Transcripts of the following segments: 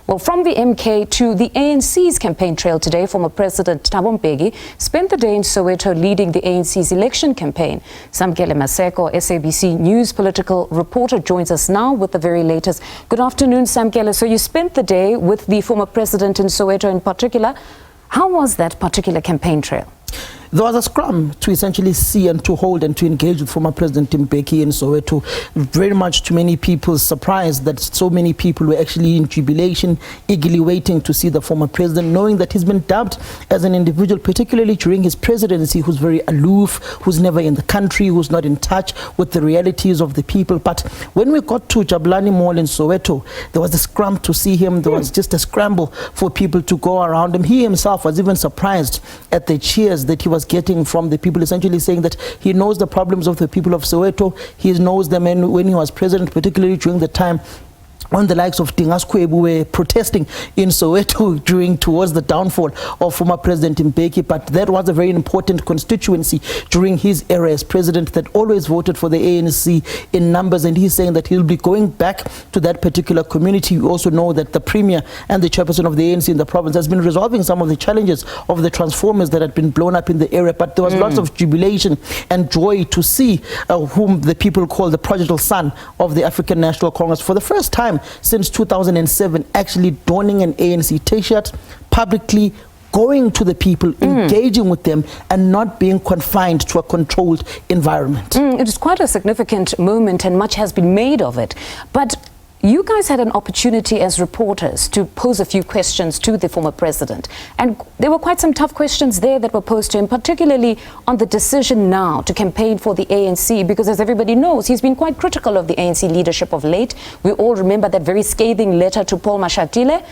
Well, from the MK to the ANC's campaign trail today, former President Thabo Mbeki spent the day in Soweto leading the ANC's election campaign. Samkelo Maseko, SABC News political reporter, joins us now with the very latest. Good afternoon, Samkelo. So you spent the day with the former president in Soweto in particular. How was that particular campaign trail? There was a scrum to essentially see and to hold and to engage with former President Mbeki in Soweto. Very much to many people's surprise that so many people were actually in jubilation, eagerly waiting to see the former president, knowing that he's been dubbed as an individual, particularly during his presidency, who's very aloof, who's never in the country, who's not in touch with the realities of the people. But when we got to Jabulani Mall in Soweto, there was a scrum to see him. There was just a scramble for people to go around him. He himself was even surprised at the cheers that he was getting from the people, essentially saying that he knows the problems of the people of Soweto. He knows them, and when he was president, particularly during the time when the likes of Dingaskwebu were protesting in Soweto towards the downfall of former President Mbeki. But that was a very important constituency during his era as president that always voted for the ANC in numbers, and he's saying that he'll be going back to that particular community. We also know that the premier and the chairperson of the ANC in the province has been resolving some of the challenges of the transformers that had been blown up in the area. But there was lots of jubilation and joy to see whom the people call the prodigal son of the African National Congress, for the first time since 2007, actually donning an ANC t-shirt publicly, going to the people, engaging with them, and not being confined to a controlled environment. It is quite a significant moment, and much has been made of it. But you guys had an opportunity as reporters to pose a few questions to the former president. And there were quite some tough questions there that were posed to him, particularly on the decision now to campaign for the ANC, because as everybody knows, he's been quite critical of the ANC leadership of late. We all remember that very scathing letter to Paul Mashatile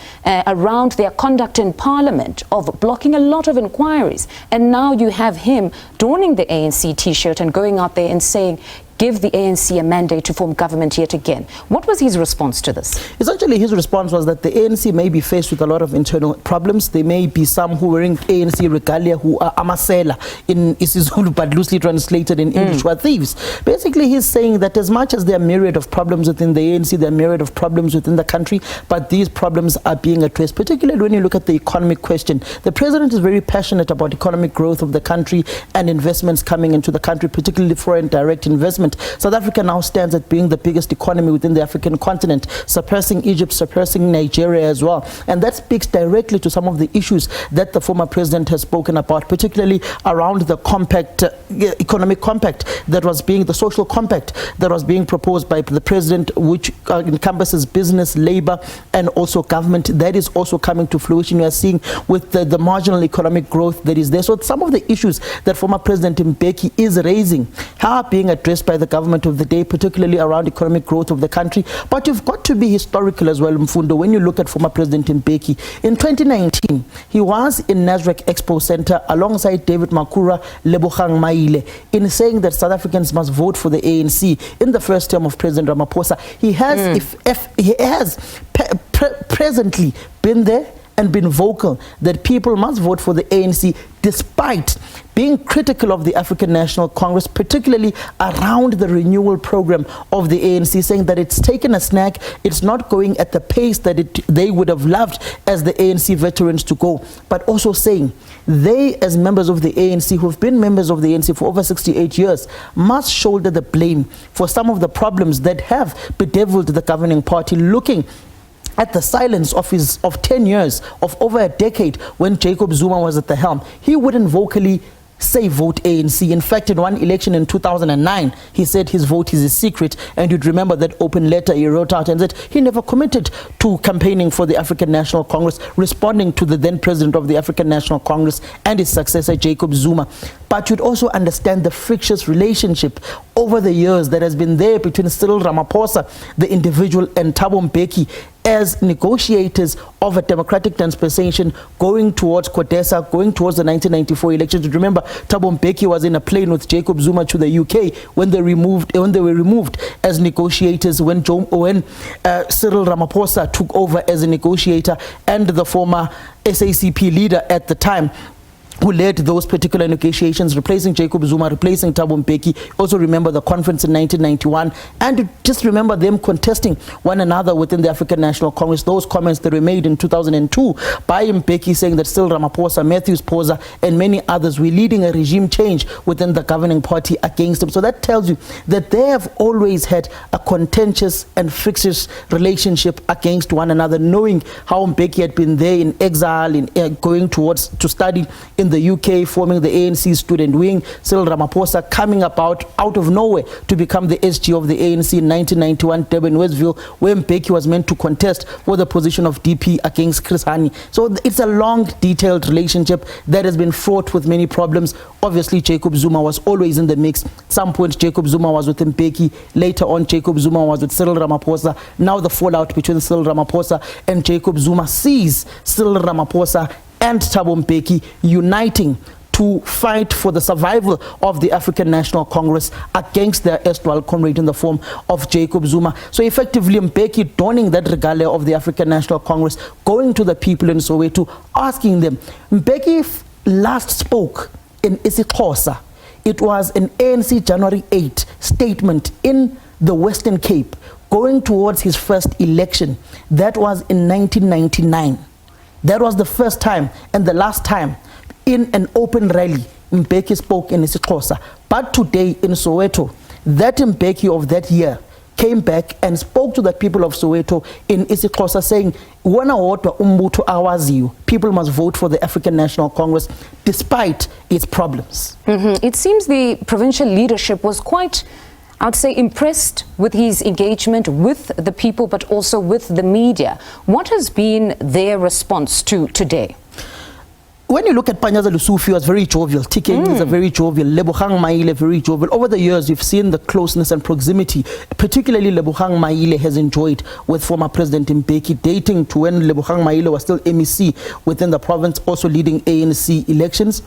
around their conduct in Parliament of blocking a lot of inquiries. And now you have him donning the ANC t-shirt and going out there and saying, give the ANC a mandate to form government yet again. What was his response to this? Essentially, his response was that the ANC may be faced with a lot of internal problems. There may be some who are wearing ANC regalia who are amasela in isiZulu, but loosely translated in English, who are thieves. Basically, he's saying that as much as there are myriad of problems within the ANC, there are myriad of problems within the country, but these problems are being addressed, particularly when you look at the economic question. The president is very passionate about economic growth of the country and investments coming into the country, particularly foreign direct investment. South Africa now stands at being the biggest economy within the African continent, surpassing Egypt, surpassing Nigeria as well. And that speaks directly to some of the issues that the former president has spoken about, particularly around the compact, economic compact that was being, the social compact that was being proposed by the president, which encompasses business, labor, and also government. That is also coming to fruition. We are seeing with the marginal economic growth that is there. So some of the issues that former President Mbeki is raising are being addressed by the government of the day, particularly around economic growth of the country. But you've got to be historical as well, Mfundo, when you look at former President Mbeki. In 2019, he was in Nasrec Expo Center alongside David Makura, Lebogang Maile, in saying that South Africans must vote for the ANC in the first term of President Ramaphosa. He has presently been there and been vocal that people must vote for the ANC, despite being critical of the African National Congress, particularly around the renewal program of the ANC, saying that it's taken a snack, it's not going at the pace that they would have loved as the ANC veterans to go, but also saying they, as members of the ANC, who have been members of the ANC for over 68 years, must shoulder the blame for some of the problems that have bedeviled the governing party, looking at the silence of 10 years, of over a decade, when Jacob Zuma was at the helm. He wouldn't vocally say vote ANC. In fact, in one election in 2009, he said his vote is a secret, and you'd remember that open letter he wrote out and said he never committed to campaigning for the African National Congress, responding to the then president of the African National Congress and his successor, Jacob Zuma. But you'd also understand the frictious relationship over the years that has been there between Cyril Ramaphosa, the individual, and Thabo Mbeki as negotiators of a democratic dispensation going towards Kodesa, going towards the 1994 elections. Remember, Thabo Mbeki was in a plane with Jacob Zuma to the UK when they were removed as negotiators when Cyril Ramaphosa took over as a negotiator and the former SACP leader at the time who led those particular negotiations, replacing Jacob Zuma, replacing Thabo Mbeki. Also remember the conference in 1991, and just remember them contesting one another within the African National Congress. Those comments that were made in 2002 by Mbeki saying that Cyril Ramaphosa, Matthews Posa, and many others were leading a regime change within the governing party against him. So that tells you that they have always had a contentious and frictious relationship against one another, knowing how Mbeki had been there in exile, in going towards to study in the UK, forming the ANC student wing. Cyril Ramaphosa coming about out of nowhere to become the SG of the ANC in 1991, Durban, Westville, where Mbeki was meant to contest for the position of DP against Chris Hani. So it's a long, detailed relationship that has been fraught with many problems. Obviously, Jacob Zuma was always in the mix. At some point, Jacob Zuma was with Mbeki. Later on, Jacob Zuma was with Cyril Ramaphosa. Now the fallout between Cyril Ramaphosa and Jacob Zuma sees Cyril Ramaphosa and Thabo Mbeki uniting to fight for the survival of the African National Congress against their erstwhile comrade in the form of Jacob Zuma. So effectively, Mbeki donning that regalia of the African National Congress, going to the people in Soweto, asking them. Mbeki last spoke in isiXhosa. It was an ANC January 8 statement in the Western Cape, going towards his first election. That was in 1999. That was the first time and the last time in an open rally Mbeki spoke in isiXhosa. But today in Soweto, that Mbeki of that year came back and spoke to the people of Soweto in isiXhosa, saying, "Wona wodwa umbutho awaziyo, people must vote for the African National Congress despite its problems." It seems the provincial leadership was quite, I'd say, impressed with his engagement with the people, but also with the media. What has been their response to today? When you look at Panyaza Lusufi, he was very jovial. TK is a very jovial. Lebogang Maile, very jovial. Over the years, you've seen the closeness and proximity, particularly Lebogang Maile has enjoyed with former President Mbeki, dating to when Lebogang Maile was still MEC within the province, also leading ANC elections.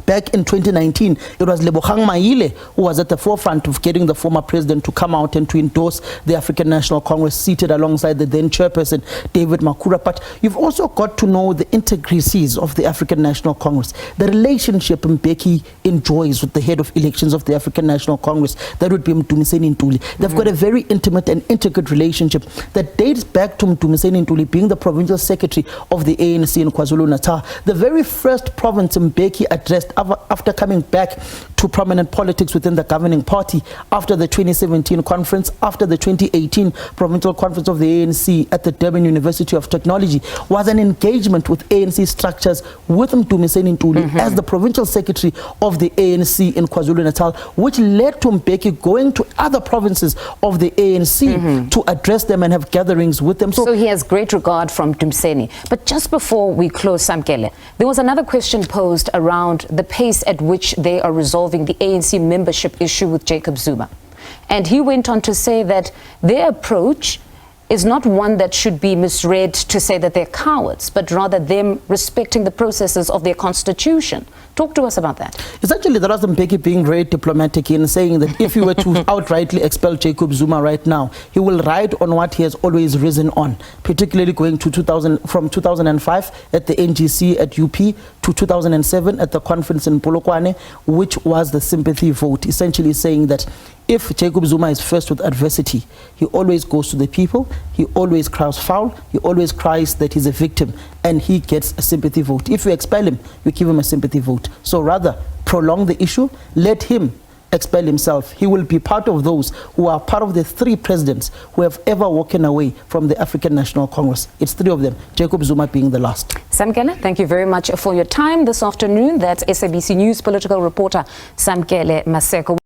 Back in 2019, it was Lebogang Maile who was at the forefront of getting the former president to come out and to endorse the African National Congress, seated alongside the then chairperson, David Makura. But you've also got to know the intricacies of the African National Congress, the relationship Mbeki enjoys with the head of elections of the African National Congress, that would be Mdumiseni Ntuli. They've got a very intimate and intricate relationship that dates back to Mdumiseni Ntuli being the provincial secretary of the ANC in KwaZulu-Natal, the very first province Mbeki addressed after coming back to prominent politics within the governing party, after the 2017 conference, after the 2018 provincial conference of the ANC at the Durban University of Technology, was an engagement with ANC structures with Mdumiseni Ntuli as the provincial secretary of the ANC in KwaZulu-Natal, which led to Mbeki going to other provinces of the ANC to address them and have gatherings with them. So he has great regard from Mdumiseni. But just before we close, Samkelo, there was another question posed around the pace at which they are resolving the ANC membership issue with Jacob Zuma. And he went on to say that their approach is not one that should be misread to say that they're cowards, but rather them respecting the processes of their constitution. Talk to us about that. Essentially, there was Mbeki being very diplomatic in saying that if you were to outrightly expel Jacob Zuma right now, he will ride on what he has always risen on, particularly going to from 2005 at the NGC at UP to 2007 at the conference in Polokwane, which was the sympathy vote, essentially saying that if Jacob Zuma is faced with adversity, he always goes to the people, he always cries foul, he always cries that he's a victim, and he gets a sympathy vote. If you expel him, you give him a sympathy vote. So rather, prolong the issue, let him expel himself. He will be part of those who are part of the 3 presidents who have ever walked away from the African National Congress. It's 3 of them, Jacob Zuma being the last. Samkelo, thank you very much for your time this afternoon. That's SABC News political reporter Samkelo Maseko.